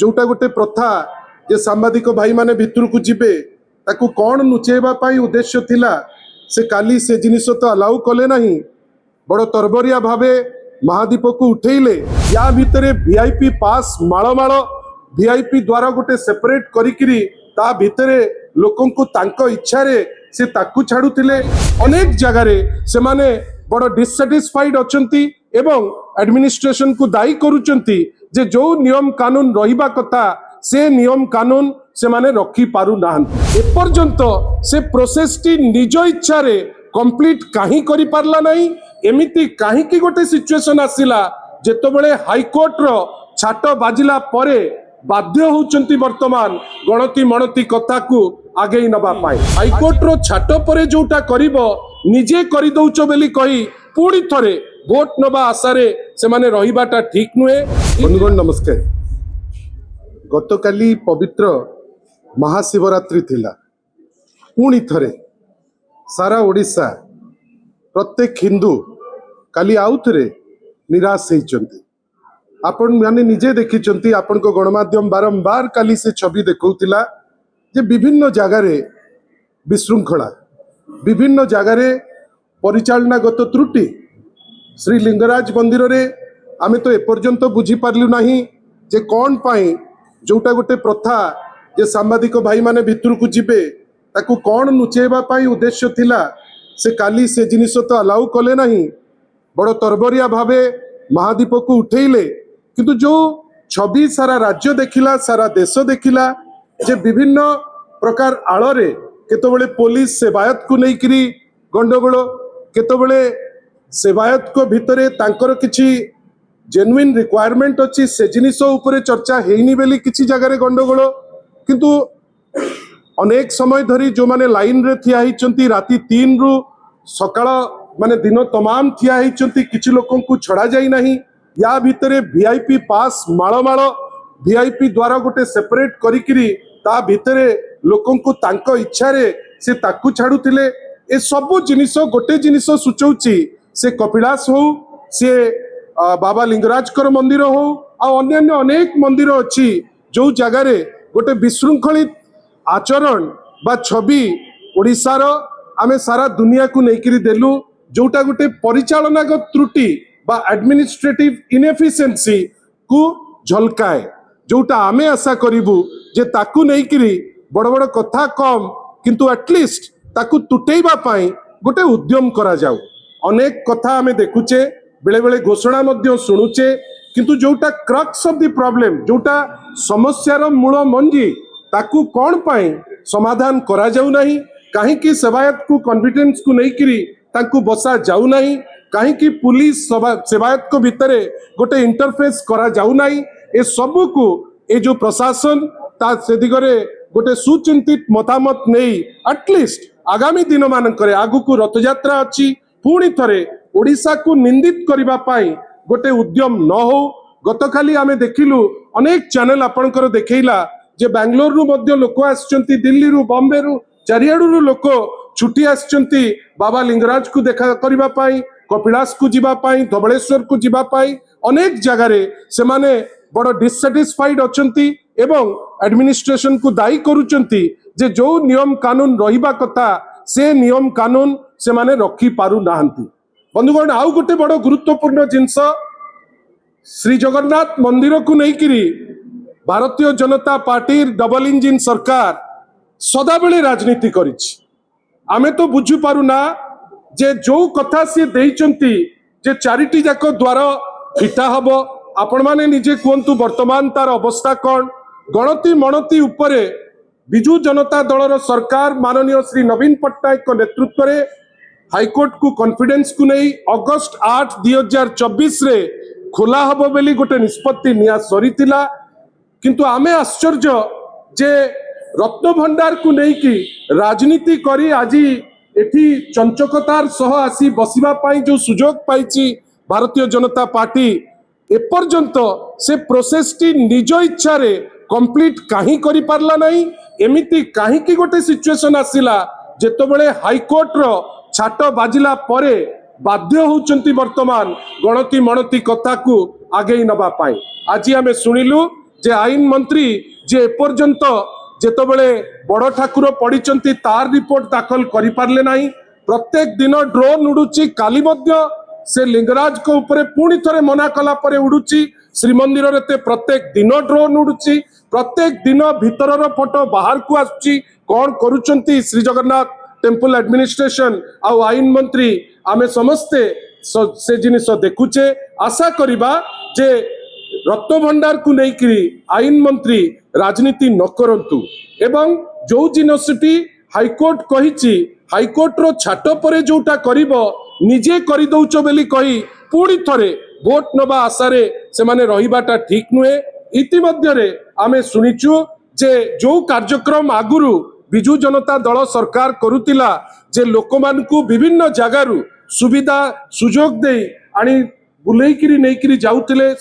जोटा गोटे प्रथा जे सांबादिक भाई माने भितर को जीवे ताकू कौन लुचेबा पाई उद्देश्य थिला से काली से जिनिस तो अलाउ कले नहीं बड़ तरबरिया भावे महादीप को उठेले या भितरे वीआईपी पास माଳ माଳ वीआईपी द्वारा गोटे सेपरेट करिकिरी ता भितरे लोकन को तांको इच्छा रे से ताकू छाड़ुतिले अनेक जगह रे से माने बड़ डिससैटिस्फाइड अछंती एवं एडमिनिस्ट्रेशन को दायी करूचंती जे जो नियम कानून रहिबा कथा से नियम कानून से माने रखी पारु नाहंती एपर्यंत से प्रोसेस टी निज इच्छा रे कंप्लीट काहे करि पारला नहीं एमिति काहे की गोटे सिचुएशन आसिला जेतबेले हाईकोर्ट रो छाट बाजिला परे बाध्य होउचंती वर्तमान गणति मणति कथा को आगे नबा पाए हाईकोर्ट रो छाट परे जोटा करिवो निजे करि दउचो बेली कहि पूरी थरे वोट नबा आशारे से माने रहिबाटा ठीक नुहे। बंधुगण नमस्कार। गतकाली पवित्र महाशिवरात्रि थिला पुणी थरे सारा ओडिशा प्रत्येक हिंदू काली आउ थे निराश होइचंती आपण माने निजे देखिचंती आपण को गणमाध्यम बारंबार काली से छवि देखौतिला जे विभिन्न जगार विशृंखला विभिन्न जगार परिचालनागत त्रुटि श्री लिंगराज मंदिर रे आमे तो एपर्यंत बुझी पारलु नाही जे कौन पाई जोटा गोटे प्रथा जे सांबादिक भाई माने भितर को जीवे ताकू कौन लुचेबा पाई उद्देश्य थिला से काली से जिनिस तो अलाउ कले नहीं बड़ तरबरिया भावे महादीप को उठेले किंतु जो छवि सारा राज्य देखिला सारा देश देखिला जे विभिन्न प्रकार आଳରେ केतबेले पुलिस सेवायत को लेकिरी गंडगोल केतबेले सेवायत को भितरे तांकर किछि जेन्युइन रिक्वायरमेंट अच्छी से जिनिस उपरे चर्चा हेनी बेली किछि जगह गंडगोल किंतु अनेक समय धरी जो माने लाइन रे थिया हिचंती राति 3 रु सकाळ माने दिन तमाम थिया हिचंती किछि लोकन को छड़ा जाई नहीं या भितरे वीआईपी पास माळ माळ वीआईपी द्वारा गोटे सेपरेट करिकिरी ता भितरे लोकन को तांको इच्छा रे से ताकू छाड़ुतिले ए सब जिनिस गोटे जिनिस सूचौची से कपिलास हो से बाबा लिंगराजकर मंदिर हो आ अन्य अनेक मंदिर अच्छी जो जगार गोटे विशृंखलित आचरण बा छवि ओडिशार आमे सारा दुनिया को लेकिरी देलु जोटा गोटे परिचालनागत त्रुटि बा एडमिनिस्ट्रेटिव इनएफिशिएंसी को झलकाए जोटा आमे आशा करिबु जे ताकू लेकिरी बड़ बड़ कथा कम किंतु एटलिस्ट ताकू तुटेइबा पाई गोटे उद्यम करा जाऊ अनेक कथा आमे देखुचे बेले बेले घोषणा मध्य शुणुचे किंतु जोटा क्रक्स ऑफ द प्रॉब्लम जोटा समस्यार मूल मंजी ताकू कौन पाई समाधान करा जाऊ नहीं काहे की सेवायत को कॉन्फिडेंस को नहीं करी ताकू बसा जाऊ नहीं काहे की पुलिस सेवायत को भितरे गोटे इंटरफेस करा जाऊ नहीं ए सब को ए जो प्रशासन ता से दिगरे गोटे सुचिंतित मतामत नहीं एटलिस्ट आगामी दिन मानकरे आगु को रथ यात्रा अच्छी पुणी थरे ओडिशा को निंदित करिबा पाई गोटे उद्यम न हो गतकाली आमे देखिलु अनेक चैनल आपनकर देखैला जे बेंगलोर रु मध्य लोक आछंती दिल्ली रु बॉम्बे रु चारियाडु रु लोक छुट्टी आछंती बाबा लिंगराज को देखा करिबा पाई कपिलास को जिबा पाई धबलेश्वर को जिबा पाई अनेक जगह रे से माने बड़ डिससैटिस्फाइड अछंती एवं एडमिनिस्ट्रेशन को दायी करूचंती जे जो नियम कानून रहिबा कथा से नियम कानून से माने रखी पारु नाहंती। बंधुगण आउ गोटे बड़ गुरुत्वपूर्ण जिनस श्री जगन्नाथ मंदिर को लेकिरी Bharatiya Janata party double engine सरकार सदाबेले राजनीति करिछि आमे तो बुझी पारु ना जे जो कथा से देइचंती जे चारिटी जाक द्वार फिटा हबो आपण माने निजे कहंतु वर्तमान तार अवस्था कौन गणति मणति उपरे विजु जनता दलर सरकार माननीय श्री नवीन पट्टनायक नेतृत्व में हाईकोर्ट को कॉन्फिडेंस को नहीं अगस्ट 8 2024 रे खोला हबो बेली गोटे निष्पत्ति निया सरीतिला किंतु आमे आश्चर्य जे रत्न भंडार को नहीं कि राजनीति करी आज एठी चंचकतार सह आसी बसिबा पाई जो सुजोग पाइची भारतीय जनता पार्टी एपर्यंत से प्रोसेस टी निज इच्छा रे कंप्लीट काहे करि पारला नहीं एमिति काहे की गोटे सिचुएशन आसिला जेतबेले हाईकोर्ट रो छाट बाजिला परे बाध्य होउचंती वर्तमान गणति मणति कथा को आगे नबा पाई आज आमे सुनिलु जे आईन मंत्री जे एपर्यंत जेतबेले बड़ ठाकुर पड़िचंती तार रिपोर्ट दाखल करि पारले नाही। प्रत्येक दिन ड्रोन उड़ुची काली मध्य से लिंगराज को ऊपर पुणी थरे मना कला परे उड़ुची श्रीमंदिर रे ते प्रत्येक दिन ड्रोन उड़ुची प्रत्येक दिन भीतरर फोटो बाहर को आसुची कौन करूचंती श्री जगन्नाथ टेम्पल एडमिनिस्ट्रेशन आउ आईन मंत्री आमे समस्ते से जिनिस देखुचे आशा करिबा जे रत्न भंडार को लेकिरी आईन मंत्री राजनीति न करंतु एवं जो जिनसटी हाईकोर्ट कहिछि हाईकोर्ट रो छाट परे जोटा करिवो निजे करि दउचो बेली कहि पुणी थरे भोट नबा आशारे से माने रहिबाटा ठीक नुहे। इतिमध्यरे आमे सुनिचु जे जो कार्यक्रम आगुरु बिजु जनता दल सरकार करुतिला जे लोकमानकु विभिन्न जगारु सुविधा सुजोग दे आनी बुलेकिरी नेकिरी जाउतिले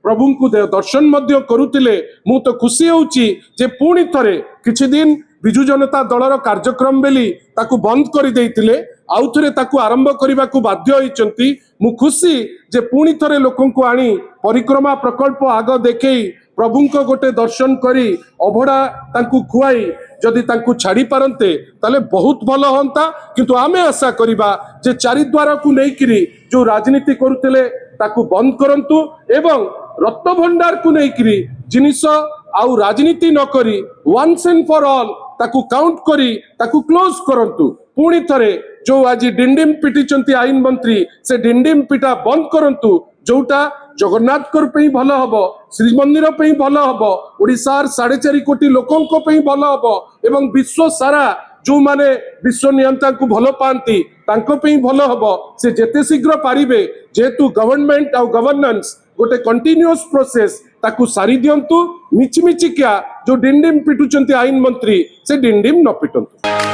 प्रभुंकु दर्शन मध्य करुतिले मु तो खुशी होउची जे पुणी थरे किछि दिन बिजु जनता दलर कार्यक्रम बेली ताकु बंद करि देइतिले आउ थरे ताकु आरंभ करिबा को बाध्य होइचंती। मु खुशी जे पुणी थरे लोकंकु आनी परिक्रमा प्रकल्प आग देखेई प्रभुंको गोटे दर्शन करी अभड़ा तांकु खुआई जदि तांकु छाड़ी पारंते ताले बहुत भल होंता। किंतु आमे आशा करिबा जे चारिद्वार को लेकिरी जो राजनीति करुतिले ताकु बंद करंतु एवं रत्न भंडार को लेकिरी जिनिस आउ राजनीति न करी वंस एंड फॉर ऑल ताकु काउंट करी ताकु क्लोज करंतु। पुणी थरे जो आज डिंडिम पिटिचंती आईन मंत्री से डिंडिम पिटा बंद करंतु जोटा जगन्नाथ पे भल हम श्रीमंदिर पे भल हम ओडिशार 4.5 कोटी लोकों पे भल हम एवं विश्व सारा जो माने विश्व नियंता को भल पाती तांको पे भल हम से जेते शीघ्र पारिबे जेतु गवर्नमेंट आउ गवर्नेंस गोटे कंटिन्यूअस प्रोसेस ताकू सारी दियंतु मिछि मिछि क्या जो डिंडिम पिटुचंती आईन मंत्री से डिंडिम न पिटंतु।